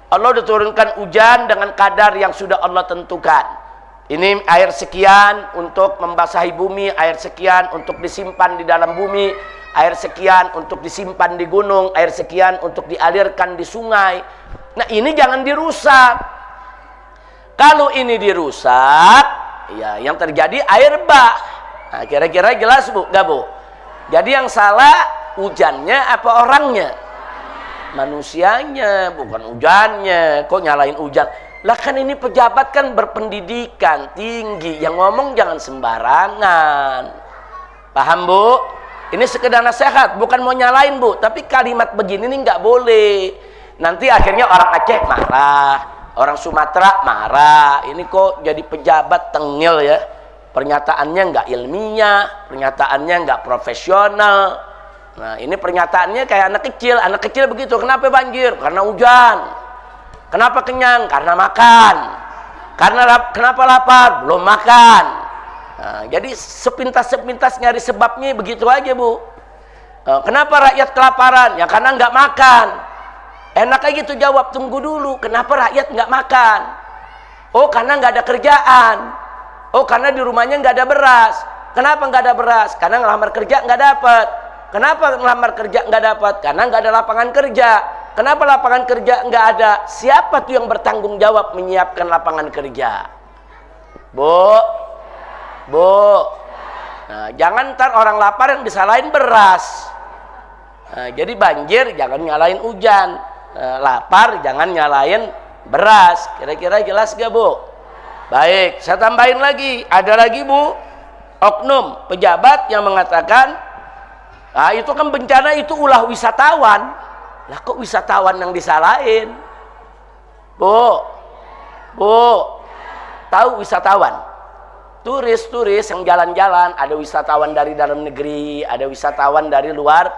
Allah udah turunkan hujan dengan kadar yang sudah Allah tentukan. Ini air sekian untuk membasahi bumi, air sekian untuk disimpan di dalam bumi, air sekian untuk disimpan di gunung, air sekian untuk dialirkan di sungai. Nah, ini jangan dirusak. Kalau ini dirusak, ya yang terjadi air bah. Nah, kira-kira jelas, Bu? Nggak, Bu? Jadi yang salah hujannya apa orangnya? Manusianya, bukan hujannya. Kok nyalain hujan? Lah kan ini pejabat kan berpendidikan tinggi, yang ngomong jangan sembarangan. Paham, Bu? Ini sekedar nasihat, bukan mau nyalain, Bu. Tapi kalimat begini nih nggak boleh. Nanti akhirnya orang Aceh marah, orang Sumatera marah. Ini kok jadi pejabat tengil ya? Pernyataannya nggak ilmiah, pernyataannya nggak profesional. Nah, ini pernyataannya kayak anak kecil. Anak kecil begitu. Kenapa banjir? Karena hujan. Kenapa kenyang? Karena makan. Kenapa lapar? Belum makan. Nah, jadi sepintas-sepintas nyari sebabnya begitu aja, Bu. Kenapa rakyat kelaparan? Ya karena nggak makan. Enak aja gitu jawab, tunggu dulu. Kenapa rakyat nggak makan? Oh, karena nggak ada kerjaan. Oh, karena di rumahnya nggak ada beras. Kenapa nggak ada beras? Karena ngelamar kerja nggak dapat. Kenapa ngelamar kerja nggak dapat? Karena nggak ada lapangan kerja. Kenapa lapangan kerja nggak ada? Siapa tuh yang bertanggung jawab menyiapkan lapangan kerja? Bu. Nah, Jangan ntar orang lapar yang disalahin beras. Jadi banjir jangan nyalain hujan, lapar jangan nyalain beras. Kira-kira jelas gak, Bu? Baik, saya tambahin lagi. Ada lagi, Bu, oknum pejabat yang mengatakan, itu kan bencana itu ulah wisatawan. Lah kok wisatawan yang disalahin? Bu, tahu wisatawan? Turis-turis yang jalan-jalan, ada wisatawan dari dalam negeri, ada wisatawan dari luar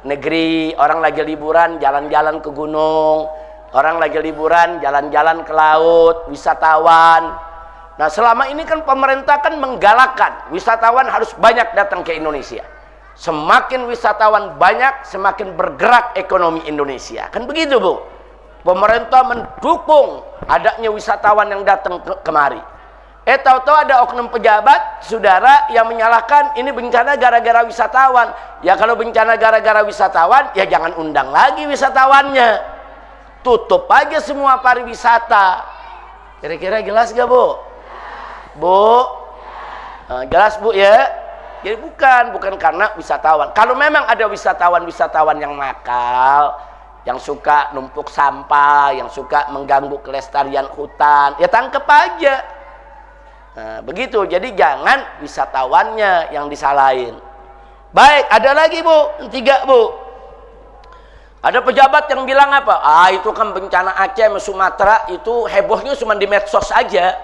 negeri. Orang lagi liburan jalan-jalan ke gunung, orang lagi liburan jalan-jalan ke laut, wisatawan. Nah, selama ini kan pemerintah kan menggalakkan wisatawan harus banyak datang ke Indonesia. Semakin wisatawan banyak, semakin bergerak ekonomi Indonesia. Kan begitu, Bu? Pemerintah mendukung adanya wisatawan yang datang kemari. Tahu-tahu ada oknum pejabat, saudara, yang menyalahkan ini bencana gara-gara wisatawan. Ya kalau bencana gara-gara wisatawan, ya jangan undang lagi wisatawannya. Tutup aja semua pariwisata. Kira-kira jelas gak, Bu? Bu? Jelas, Bu, ya? Jadi bukan karena wisatawan. Kalau memang ada wisatawan-wisatawan yang nakal, yang suka numpuk sampah, yang suka mengganggu kelestarian hutan, ya tangkep aja. Nah, begitu. Jadi jangan wisatawannya yang disalahin. Baik, ada lagi, Bu, yang tiga, Bu. Ada pejabat yang bilang apa? Itu kan bencana Aceh sama Sumatera itu hebohnya cuma di medsos aja.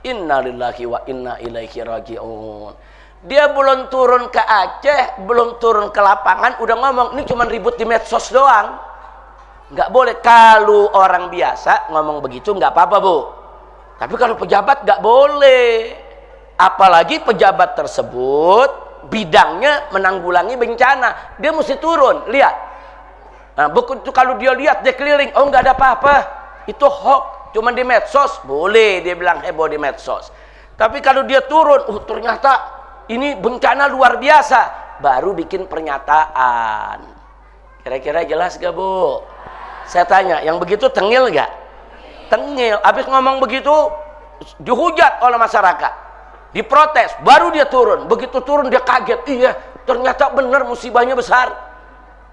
Innalillahi wa inna ilaihi raji'un. Dia belum turun ke Aceh, belum turun ke lapangan, udah ngomong ini cuma ribut di medsos doang. Nggak boleh. Kalau orang biasa ngomong begitu nggak apa-apa, Bu. Tapi kalau pejabat nggak boleh. Apalagi pejabat tersebut bidangnya menanggulangi bencana. Dia mesti turun, lihat. Nah, begitu kalau dia lihat, dia keliling, oh nggak ada apa-apa, itu hoax, cuma di medsos, boleh dia bilang heboh di medsos. Tapi kalau dia turun, ternyata ini bencana luar biasa, baru bikin pernyataan. Kira-kira jelas gak, Bu? Saya tanya, yang begitu tengil gak? Tengil. Habis ngomong begitu dihujat oleh masyarakat, diprotes, baru dia turun. Begitu turun dia kaget, iya ternyata benar musibahnya besar.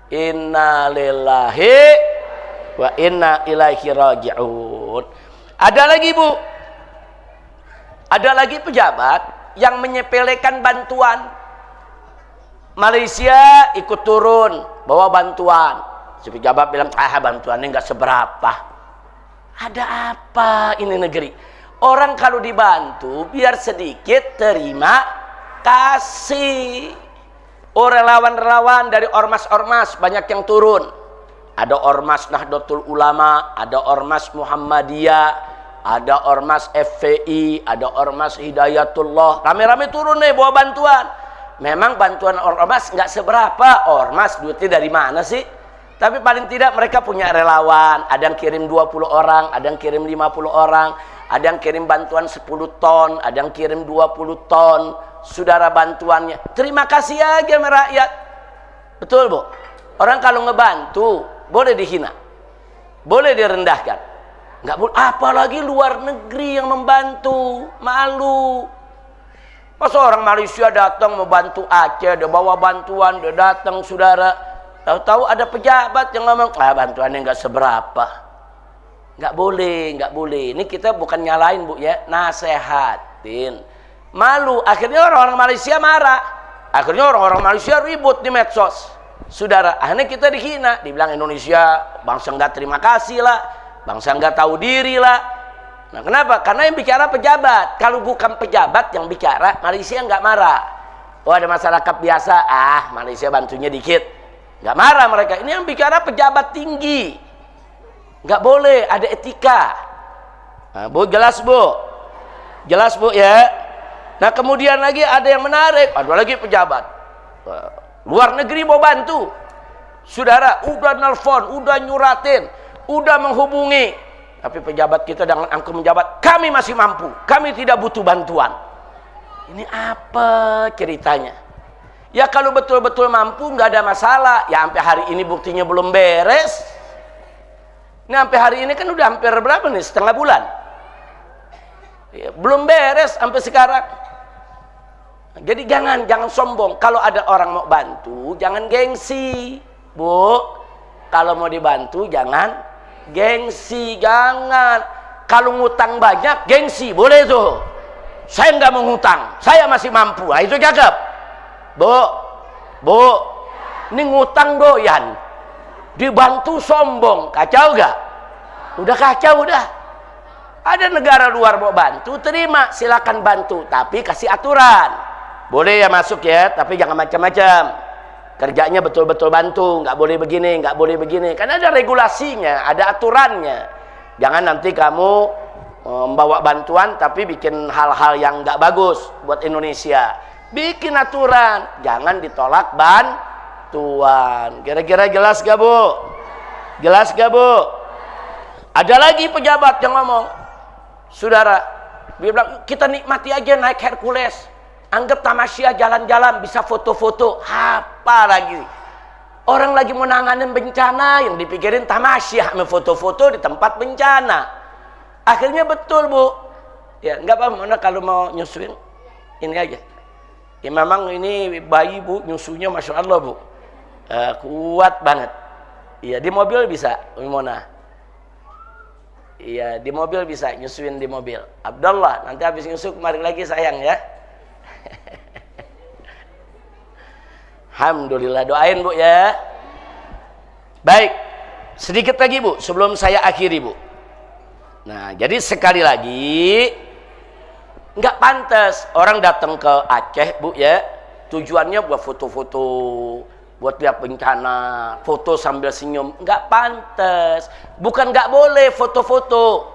Inna lillahi wa inna ilaihi raji'un. Ada lagi, Bu, ada lagi pejabat yang menyepelekan bantuan. Malaysia ikut turun bawa bantuan, si pejabat bilang bantuannya nggak seberapa. Ada apa ini negeri? Orang kalau dibantu biar sedikit terima kasih. Relawan-relawan dari ormas-ormas banyak yang turun. Ada ormas Nahdlatul Ulama, ada ormas Muhammadiyah, ada ormas FPI, ada ormas Hidayatullah. Rame-rame turun nih bawa bantuan. Memang bantuan ormas nggak seberapa. Ormas duitnya dari mana sih? Tapi paling tidak mereka punya relawan. Ada yang kirim 20 orang, ada yang kirim 50 orang, ada yang kirim bantuan 10 ton, ada yang kirim 20 ton. Saudara bantuannya, terima kasih aja sama rakyat. Betul, Bu? Orang kalau ngebantu boleh dihina, boleh direndahkan, nggak boleh. Apalagi luar negeri yang membantu, malu. Masa orang Malaysia datang membantu Aceh, dia bawa bantuan, dia datang, saudara. Tahu-tahu ada pejabat yang ngomong, bantuannya nggak seberapa. Nggak boleh, nggak boleh. Ini kita bukan nyalain, Bu, ya, nasehatin. Malu. Akhirnya orang-orang Malaysia marah. Akhirnya orang-orang Malaysia ribut di medsos. Saudara, akhirnya kita dihina. Dibilang Indonesia bangsa nggak terima kasih lah, bangsa nggak tahu diri lah. Nah, kenapa? Karena yang bicara pejabat. Kalau bukan pejabat yang bicara, Malaysia nggak marah. Oh, ada masyarakat biasa, Malaysia bantunya dikit, nggak marah mereka. Ini yang bicara pejabat tinggi. Nggak boleh, ada etika. Nah, Bu, jelas, Bu? Jelas, Bu, ya? Nah, kemudian lagi ada yang menarik, ada lagi pejabat luar negeri mau bantu. Saudara, udah nelfon, udah nyuratin, udah menghubungi, tapi pejabat kita dengan angkuh menjabat, kami masih mampu, kami tidak butuh bantuan. Ini apa ceritanya? Ya kalau betul-betul mampu nggak ada masalah. Ya sampai hari ini buktinya belum beres. Ini sampai hari ini kan udah hampir berapa nih, setengah bulan ya, belum beres sampai sekarang. Jadi jangan sombong. Kalau ada orang mau bantu, jangan gengsi, Bu. Kalau mau dibantu, jangan gengsi, jangan. Kalau ngutang banyak, gengsi, boleh tuh. Saya nggak mau ngutang, saya masih mampu. Nah, itu cakep, Bu. Ini ngutang doyan, dibantu sombong, kacau gak? Udah kacau udah. Ada negara luar mau bantu, terima, silakan bantu, tapi kasih aturan. Boleh ya masuk ya, tapi jangan macam-macam. Kerjanya betul-betul bantu, nggak boleh begini, nggak boleh begini. Karena ada regulasinya, ada aturannya. Jangan nanti kamu membawa bantuan tapi bikin hal-hal yang nggak bagus buat Indonesia. Bikin aturan, jangan ditolak bantuan. Kira-kira jelas gak, Bu? Jelas gak, Bu? Ada lagi pejabat yang ngomong, saudara, dia bilang kita nikmati aja naik Hercules, anggap tamasya jalan-jalan bisa foto-foto. Apa lagi? Orang lagi mau nanganin bencana, yang dipikirin tamasya, foto-foto di tempat bencana. Akhirnya betul, Bu. Ya nggak apa-apa, mana kalau mau nyusuin ini aja. Ya memang ini bayi, Bu, nyusunya masya Allah, Bu, kuat banget. Iya, di mobil bisa, Mona. Iya, di mobil bisa nyusuin di mobil. Abdullah, nanti habis nyusu kemarin lagi sayang ya. Alhamdulillah, doain, Bu ya. Baik, sedikit lagi, Bu, sebelum saya akhiri, Bu. Nah, jadi sekali lagi, nggak pantas orang datang ke Aceh, Bu ya, tujuannya buat foto-foto, buat lihat bencana, foto sambil senyum. Nggak pantas. Bukan nggak boleh foto-foto.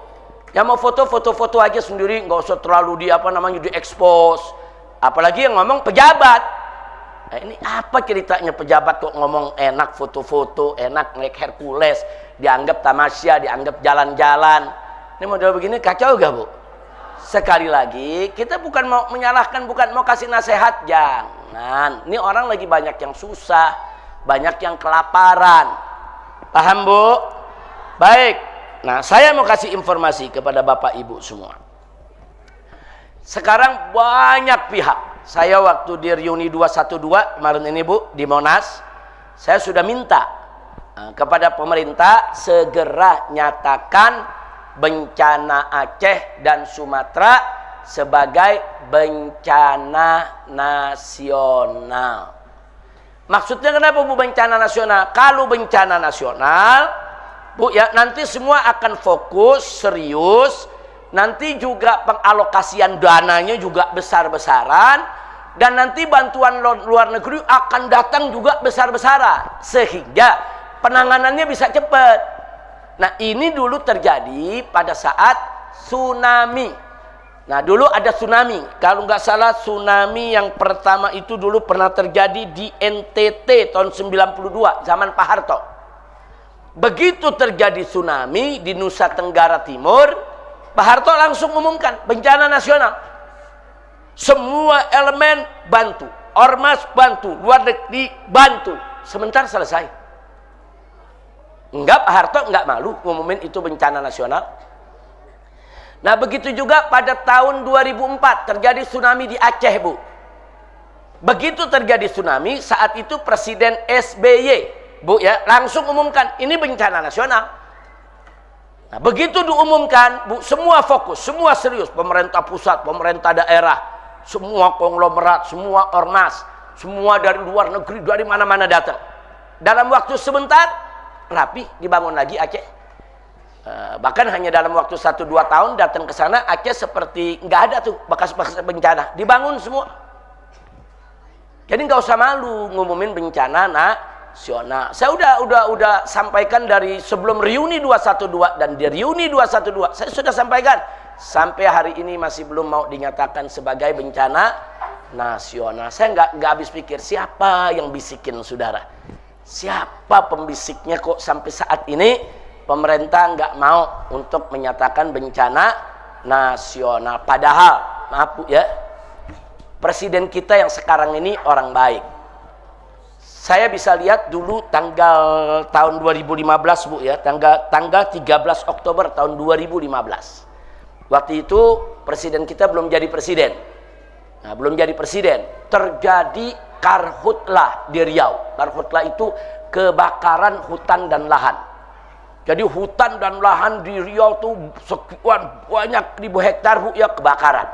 Yang mau foto-foto aja sendiri, nggak usah terlalu diekspos. Apalagi yang ngomong pejabat. Nah, ini apa ceritanya pejabat kok ngomong enak foto-foto, enak naik Hercules, dianggap tamasya, dianggap jalan-jalan. Ini model begini kacau gak, Bu? Sekali lagi, kita bukan mau menyalahkan, bukan mau kasih nasihat, jangan. Ini orang lagi banyak yang susah, banyak yang kelaparan. Paham, Bu? Baik. Nah, saya mau kasih informasi kepada Bapak Ibu semua. Sekarang banyak pihak. Saya waktu di reuni 212 kemarin ini, Bu, di Monas, saya sudah minta kepada pemerintah segera nyatakan bencana Aceh dan Sumatera sebagai bencana nasional. Maksudnya kenapa, Bu, bencana nasional? Kalau bencana nasional, Bu ya, nanti semua akan fokus, serius. Nanti juga pengalokasian dananya juga besar-besaran, dan nanti bantuan luar negeri akan datang juga besar-besaran, sehingga penanganannya bisa cepat. Nah, ini dulu terjadi pada saat tsunami. Nah, dulu ada tsunami. Kalau nggak salah, tsunami yang pertama itu dulu pernah terjadi di NTT tahun 92, zaman Pak Harto. Begitu terjadi tsunami di Nusa Tenggara Timur, Pak Harto langsung umumkan bencana nasional. Semua elemen bantu, ormas bantu, luar negeri bantu. Sebentar selesai. Enggak, Pak Harto enggak malu ngumumin itu bencana nasional. Nah, begitu juga pada tahun 2004 terjadi tsunami di Aceh, Bu. Begitu terjadi tsunami, saat itu Presiden SBY, Bu ya, langsung umumkan ini bencana nasional. Nah, begitu diumumkan, Bu, semua fokus, semua serius, pemerintah pusat, pemerintah daerah, semua konglomerat, semua ormas, semua dari luar negeri, dari mana-mana datang. Dalam waktu sebentar rapi dibangun lagi Aceh. Bahkan hanya dalam waktu 1-2 tahun datang ke sana, Aceh seperti nggak ada tuh bekas-bekas bencana, dibangun semua. Jadi nggak usah malu ngumumin bencana nasional. Saya udah sampaikan dari sebelum reuni 212 dan di reuni 212 saya sudah sampaikan, sampai hari ini masih belum mau dinyatakan sebagai bencana nasional. Saya nggak habis pikir siapa yang bisikin, saudara. Siapa pembisiknya kok sampai saat ini pemerintah nggak mau untuk menyatakan bencana nasional. Padahal, maaf, Bu ya, presiden kita yang sekarang ini orang baik. Saya bisa lihat dulu tanggal tahun 2015, Bu ya, tanggal 13 Oktober tahun 2015. Waktu itu presiden kita belum jadi presiden. Nah, belum jadi presiden, terjadi karhutlah di Riau. Karhutlah itu kebakaran hutan dan lahan. Jadi hutan dan lahan di Riau tuh sekian banyak ribu hektar Bu ya kebakaran.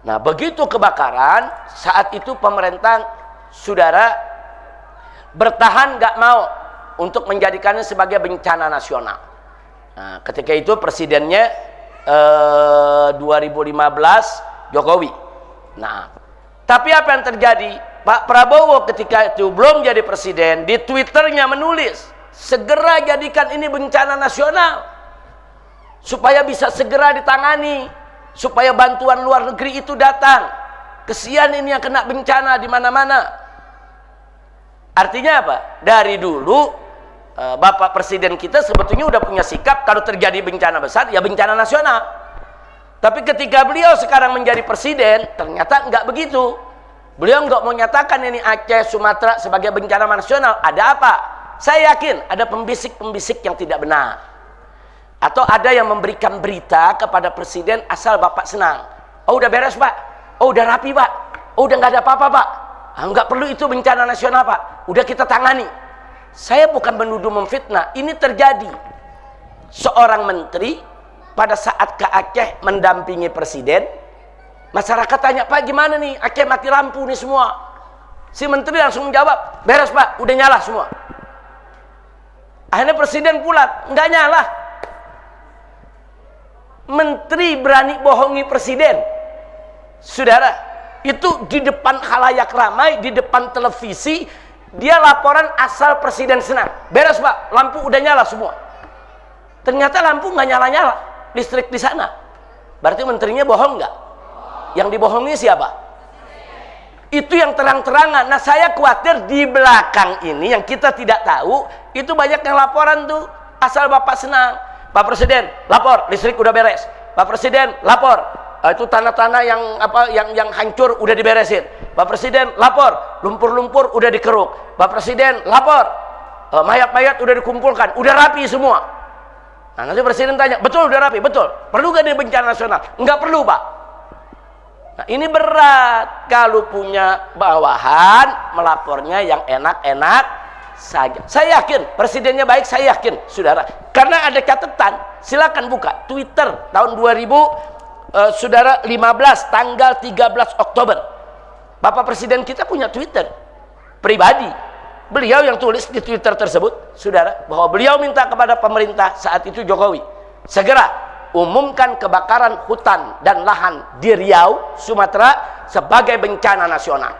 Nah, begitu kebakaran, saat itu pemerintah saudara bertahan nggak mau untuk menjadikannya sebagai bencana nasional. Nah, ketika itu presidennya 2015 Jokowi. Nah, tapi apa yang terjadi? Pak Prabowo ketika itu belum jadi presiden, di Twitternya menulis, segera jadikan ini bencana nasional supaya bisa segera ditangani, supaya bantuan luar negeri itu datang. Kesian ini yang kena bencana di mana-mana. Artinya apa? Dari dulu Bapak Presiden kita sebetulnya udah punya sikap kalau terjadi bencana besar ya bencana nasional. Tapi ketika beliau sekarang menjadi presiden, ternyata nggak begitu. Beliau nggak mau nyatakan ini Aceh, Sumatera sebagai bencana nasional. Ada apa? Saya yakin ada pembisik-pembisik yang tidak benar. Atau ada yang memberikan berita kepada presiden asal Bapak senang. Oh udah beres Pak. Oh udah rapi Pak. Oh udah nggak ada apa-apa Pak. Nggak perlu itu bencana nasional Pak. Udah kita tangani. Saya bukan menuduh memfitnah. Ini terjadi. Seorang menteri pada saat ke Aceh mendampingi presiden, masyarakat tanya, Pak gimana nih Aceh mati lampu nih semua. Si menteri langsung menjawab, beres Pak, udah nyala semua. Akhirnya presiden pulang, nggak nyala. Menteri berani bohongi presiden. Saudara, itu di depan khalayak ramai, di depan televisi, dia laporan asal presiden senang. Beres Pak, lampu udah nyala semua. Ternyata lampu nggak nyala-nyala. Listrik di sana, berarti menterinya bohong nggak? Yang dibohongi siapa? Itu yang terang-terangan. Nah saya khawatir di belakang ini yang kita tidak tahu, itu banyak yang laporan tuh asal Bapak senang. Pak Presiden lapor listrik udah beres. Pak Presiden lapor itu tanah-tanah yang hancur udah diberesin. Pak Presiden lapor lumpur-lumpur udah dikeruk. Pak Presiden lapor mayat-mayat udah dikumpulkan, udah rapi semua. Nah nanti presiden tanya, betul udah rapi? Betul. Perlu gak dia bencana nasional? Enggak perlu Pak. Nah ini berat. Kalau punya bawahan, melapornya yang enak-enak saja. Saya yakin, presidennya baik, saya yakin saudara. Karena ada catatan, silakan buka Twitter tahun 2000 saudara 15 tanggal 13 Oktober. Bapak Presiden kita punya Twitter pribadi. Beliau yang tulis di Twitter tersebut, saudara, bahwa beliau minta kepada pemerintah saat itu Jokowi, segera umumkan kebakaran hutan dan lahan di Riau, Sumatera sebagai bencana nasional.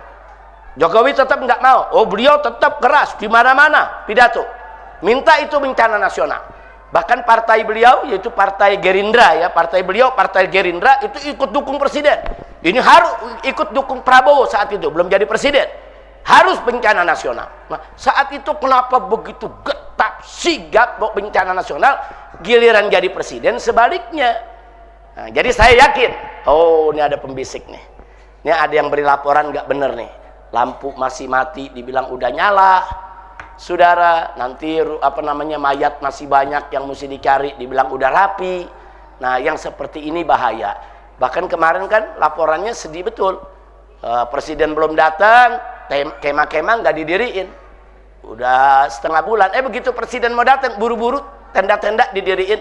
Jokowi tetap nggak mau. Oh, beliau tetap keras di mana-mana pidato. Minta itu bencana nasional. Bahkan partai beliau, yaitu Partai Gerindra ya, partai beliau, Partai Gerindra itu ikut dukung presiden. Ini harus ikut dukung Prabowo saat itu, belum jadi presiden. Harus bencana nasional. Nah, saat itu kenapa begitu getak sigap bencana nasional, giliran jadi presiden sebaliknya. Nah, jadi saya yakin, oh ini ada pembisik nih. Ini ada yang beri laporan nggak bener nih. Lampu masih mati, dibilang udah nyala. Saudara, nanti mayat masih banyak yang mesti dicari, dibilang udah rapi. Nah, yang seperti ini bahaya. Bahkan kemarin kan laporannya sedih betul. Presiden belum datang, kemah-kemah nggak didiriin, udah setengah bulan. Begitu presiden mau datang, buru-buru tenda-tenda didiriin.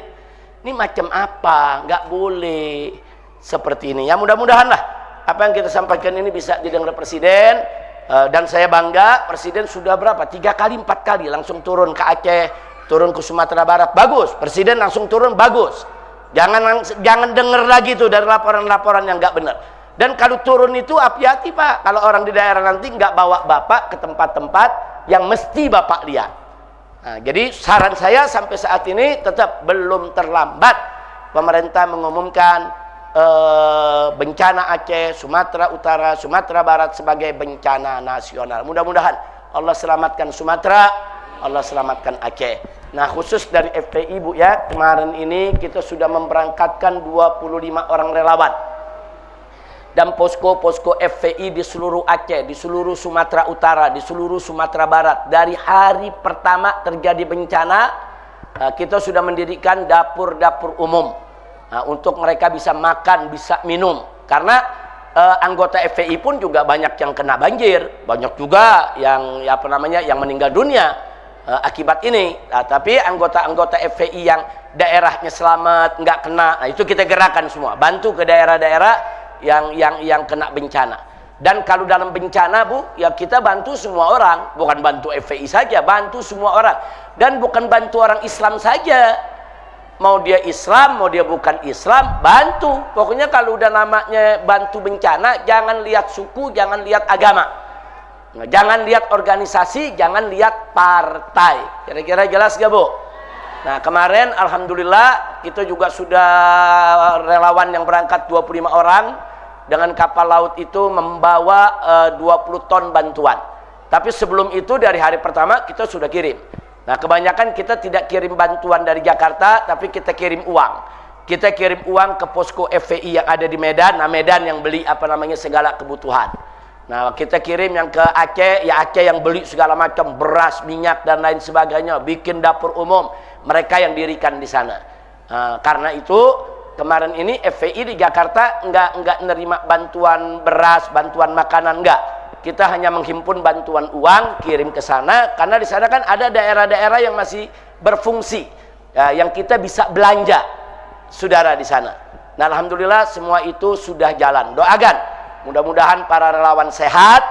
Ini macam apa? Nggak boleh seperti ini. Ya mudah-mudahan lah apa yang kita sampaikan ini bisa didengar presiden. Dan saya bangga, presiden sudah berapa? 3 kali 4 kali langsung turun ke Aceh, turun ke Sumatera Barat. Bagus, presiden langsung turun, bagus. Jangan dengar lagi tuh dari laporan-laporan yang nggak benar. Dan kalau turun itu hati-hati Pak, kalau orang di daerah nanti nggak bawa Bapak ke tempat-tempat yang mesti Bapak lihat. Nah, jadi saran saya sampai saat ini tetap belum terlambat pemerintah mengumumkan bencana Aceh, Sumatera Utara, Sumatera Barat sebagai bencana nasional. Mudah-mudahan Allah selamatkan Sumatera, Allah selamatkan Aceh. Nah khusus dari FPI Bu ya, kemarin ini kita sudah memberangkatkan 25 orang relawan. Dan posko-posko FPI di seluruh Aceh, di seluruh Sumatera Utara, di seluruh Sumatera Barat. Dari hari pertama terjadi bencana, kita sudah mendirikan dapur-dapur umum. Untuk mereka bisa makan, bisa minum. Karena anggota FPI pun juga banyak yang kena banjir, banyak juga yang yang meninggal dunia akibat ini. Nah, tapi anggota-anggota FPI yang daerahnya selamat, nggak kena, nah itu kita gerakan semua, bantu ke daerah-daerah yang kena bencana. Dan kalau dalam bencana, Bu, ya kita bantu semua orang, bukan bantu FPI saja, bantu semua orang. Dan bukan bantu orang Islam saja, mau dia Islam, mau dia bukan Islam, bantu. Pokoknya kalau udah namanya bantu bencana, jangan lihat suku, jangan lihat agama, nah, jangan lihat organisasi, jangan lihat partai. Kira-kira jelas gak, Bu? Nah, kemarin alhamdulillah kita juga sudah relawan yang berangkat 25 orang dengan kapal laut itu membawa 20 ton bantuan. Tapi sebelum itu dari hari pertama kita sudah kirim. Nah, kebanyakan kita tidak kirim bantuan dari Jakarta, tapi kita kirim uang. Kita kirim uang ke posko FPI yang ada di Medan. Nah, Medan yang beli segala kebutuhan. Nah, kita kirim yang ke Aceh, ya Aceh yang beli segala macam beras, minyak dan lain sebagainya, bikin dapur umum. Mereka yang dirikan di sana. Nah, karena itu kemarin ini FPI di Jakarta enggak nerima bantuan beras, bantuan makanan, enggak. Kita hanya menghimpun bantuan uang, kirim ke sana, karena di sana kan ada daerah-daerah yang masih berfungsi, ya, yang kita bisa belanja, saudara di sana. Nah, alhamdulillah semua itu sudah jalan. Doakan, mudah-mudahan para relawan sehat,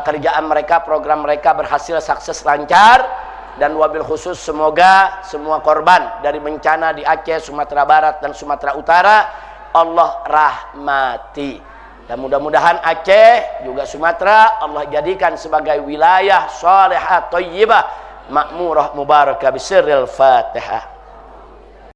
kerjaan mereka, program mereka berhasil sukses lancar. Dan wabil khusus semoga semua korban dari bencana di Aceh, Sumatera Barat dan Sumatera Utara Allah rahmati. Dan mudah-mudahan Aceh juga Sumatera Allah jadikan sebagai wilayah salihah thayyibah makmurah mubarakah bisirril Fatihah.